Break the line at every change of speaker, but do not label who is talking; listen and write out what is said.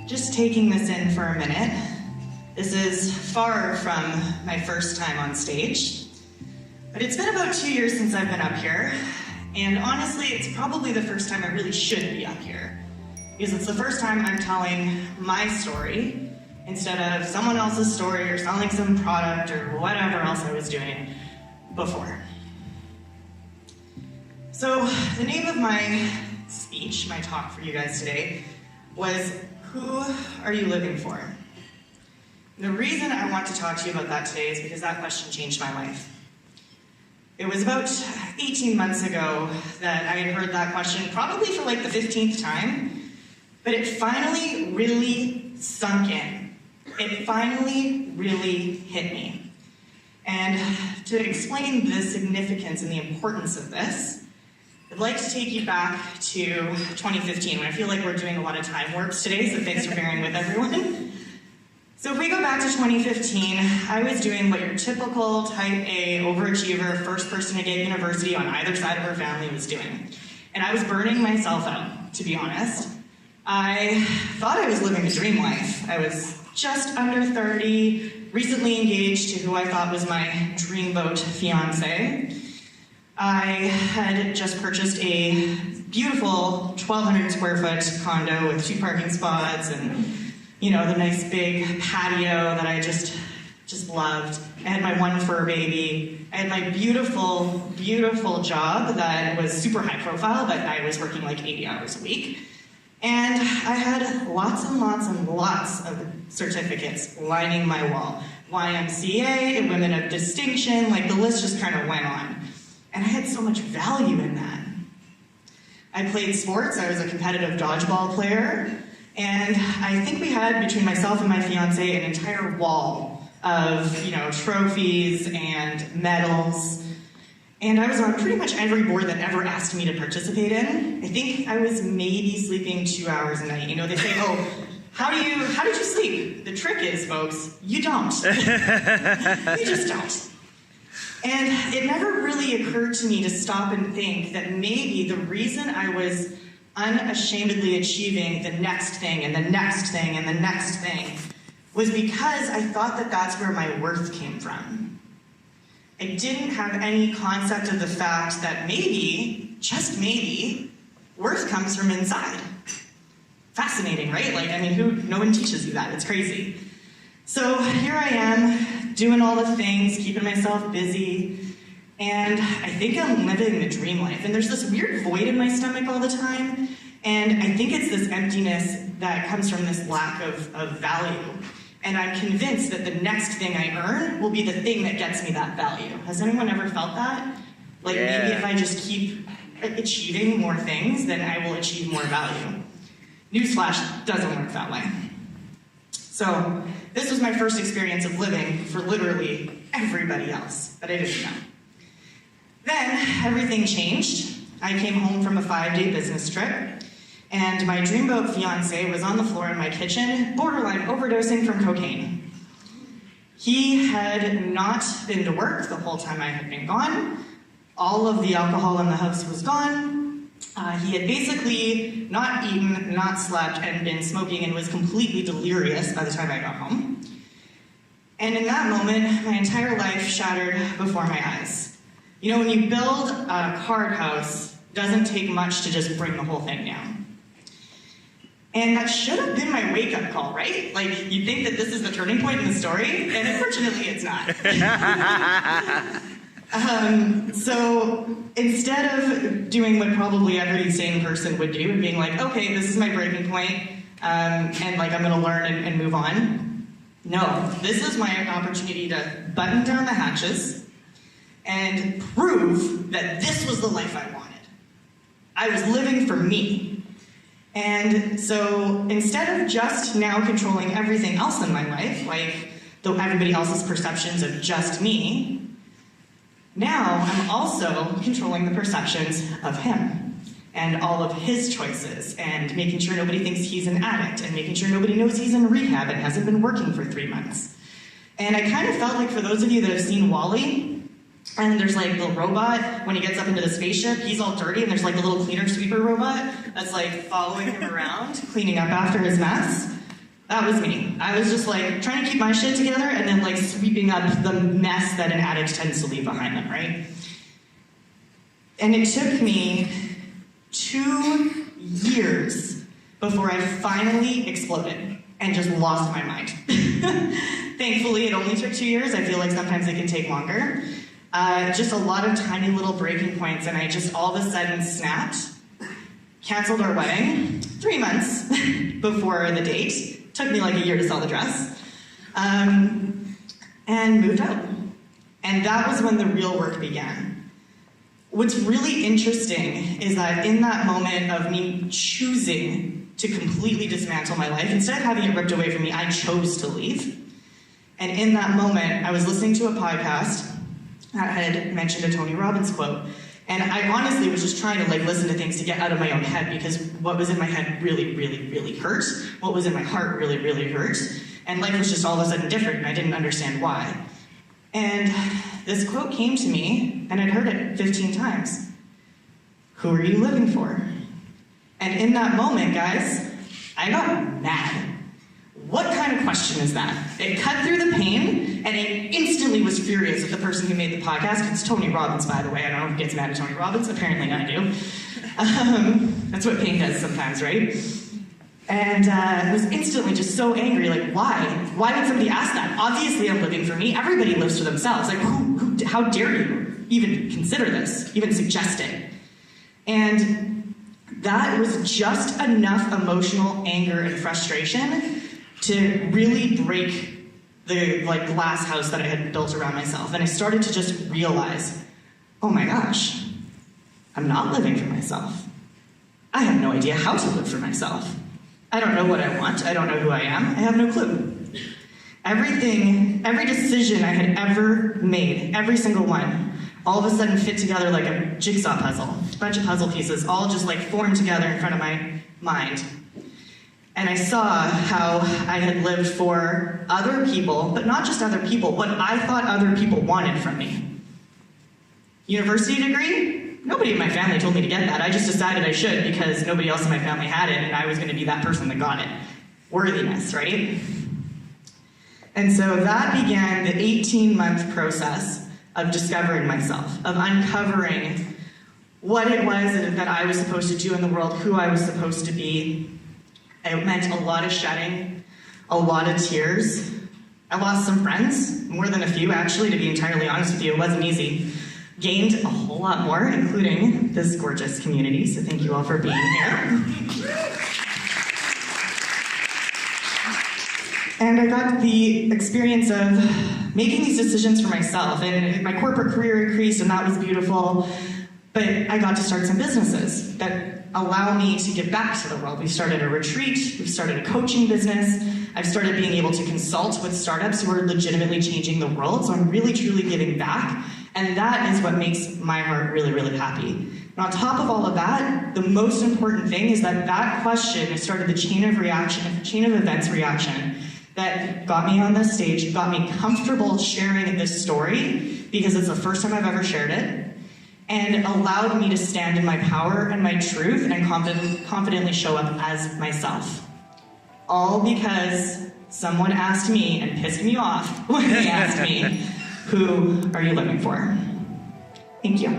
just taking this in for a minute. This is far from my first time on stage, but it's been about 2 years since I've been up here, and honestly, it's probably the first time I really should be up here, because it's the first time I'm telling my story instead of someone else's story or selling some product or whatever else I was doing before. So the name of my speech, my talk for you guys today, was Who Are You Living For? The reason I want to talk to you about that today is because that question changed my life. It was about 18 months ago that I had heard that question, probably for like the 15th time, but it finally really sunk in. It finally really hit me. And to explain the significance and the importance of this, I'd like to take you back to 2015, when I feel like we're doing a lot of time warps today, so thanks for bearing with everyone. So if we go back to 2015, I was doing what your typical type A overachiever, first person to get university on either side of her family was doing. And I was burning myself out, to be honest. I thought I was living the dream life. I was just under 30, recently engaged to who I thought was my dreamboat fiance. I had just purchased a beautiful 1,200 square foot condo with 2 parking spots and, you know, the nice big patio that I just loved. I had my 1 fur baby. I had my beautiful, beautiful job that was super high profile, but I was working like 80 hours a week. And I had lots and lots and lots of certificates lining my wall. YMCA, Women of Distinction, like the list just kind of went on. And I had so much value in that. I played sports. I was a competitive dodgeball player. And I think we had, between myself and my fiance, an entire wall of, you know, trophies and medals. And I was on pretty much every board that ever asked me to participate in. I think I was maybe sleeping 2 hours a night. You know, they say, oh, how did you sleep? The trick is, folks, you don't. You just don't. And it never really occurred to me to stop and think that maybe the reason I was unashamedly achieving the next thing and the next thing and the next thing was because I thought that that's where my worth came from. I didn't have any concept of the fact that maybe, just maybe, worth comes from inside. Fascinating, right? Like, I mean, no one teaches you that. It's crazy. So here I am, doing all the things, keeping myself busy, and I think I'm living the dream life. And there's this weird void in my stomach all the time, and I think it's this emptiness that comes from this lack of value. And I'm convinced that the next thing I earn will be the thing that gets me that value. Has anyone ever felt that? Like, maybe if I just keep achieving more things, then I will achieve more value. Newsflash, doesn't work that way. So this was my first experience of living for literally everybody else that I didn't know. Then everything changed. I came home from a 5-day business trip, and my dreamboat fiance was on the floor in my kitchen, borderline overdosing from cocaine. He had not been to work the whole time I had been gone. All of the alcohol in the house was gone. He had basically not eaten, not slept, and been smoking and was completely delirious by the time I got home. And in that moment, my entire life shattered before my eyes. You know, when you build a card house, it doesn't take much to just bring the whole thing down. And that should have been my wake-up call, right? Like, you'd think that this is the turning point in the story, and unfortunately it's not. So instead of doing what probably every sane person would do, and being like, okay, this is my breaking point, and like I'm gonna learn and move on. No, this is my opportunity to button down the hatches and prove that this was the life I wanted. I was living for me. And so instead of just now controlling everything else in my life, like everybody else's perceptions of just me, now I'm also controlling the perceptions of him and all of his choices and making sure nobody thinks he's an addict and making sure nobody knows he's in rehab and hasn't been working for 3 months. And I kind of felt like, for those of you that have seen WALL-E, and there's like the robot, when he gets up into the spaceship, he's all dirty, and there's like a little cleaner sweeper robot that's like following him around, cleaning up after his mess. That was me. I was just like trying to keep my shit together and then like sweeping up the mess that an addict tends to leave behind them, right? And it took me 2 years before I finally exploded and just lost my mind. Thankfully, it only took 2 years. I feel like sometimes it can take longer. Just a lot of tiny little breaking points, and I just all of a sudden snapped, canceled our wedding 3 months before the date. Took me like a year to sell the dress. And moved out. And that was when the real work began. What's really interesting is that in that moment of me choosing to completely dismantle my life, instead of having it ripped away from me, I chose to leave. And in that moment, I was listening to a podcast that had mentioned a Tony Robbins quote. And I honestly was just trying to like listen to things to get out of my own head, because what was in my head really, really, really hurt. What was in my heart really, really hurt. And life was just all of a sudden different, and I didn't understand why. And this quote came to me, and I'd heard it 15 times. Who are you living for? And in that moment, guys, I got mad. What kind of question is that? It cut through the pain, and I instantly was furious at the person who made the podcast. It's Tony Robbins, by the way. I don't know who gets mad at Tony Robbins. Apparently I do. That's what pain does sometimes, right? And I was instantly just so angry, like, why? Why would somebody ask that? Obviously I'm living for me. Everybody lives for themselves. Like, how dare you even consider this, even suggest it? And that was just enough emotional anger and frustration to really break the like glass house that I had built around myself. And I started to just realize, oh my gosh, I'm not living for myself. I have no idea how to live for myself. I don't know what I want. I don't know who I am. I have no clue. Every decision I had ever made, every single one, all of a sudden fit together like a jigsaw puzzle. A bunch of puzzle pieces all just like formed together in front of my mind. And I saw how I had lived for other people, but not just other people, what I thought other people wanted from me. University degree? Nobody in my family told me to get that. I just decided I should because nobody else in my family had it, and I was going to be that person that got it. Worthiness, right? And so that began the 18-month process of discovering myself, of uncovering what it was that I was supposed to do in the world, who I was supposed to be. It meant a lot of shedding, a lot of tears. I lost some friends, more than a few actually, to be entirely honest with you. It wasn't easy. Gained a whole lot more, including this gorgeous community, so thank you all for being here. And I got the experience of making these decisions for myself, and my corporate career increased, and that was beautiful. But I got to start some businesses that allow me to give back to the world. We started a retreat, we've started a coaching business, I've started being able to consult with startups who are legitimately changing the world, so I'm really truly giving back, and that is what makes my heart really, really happy. And on top of all of that, the most important thing is that that question started the chain of events reaction that got me on this stage, got me comfortable sharing this story, because it's the first time I've ever shared it, and allowed me to stand in my power and my truth and confidently show up as myself. All because someone asked me and pissed me off when they asked me, who are you living for? Thank you.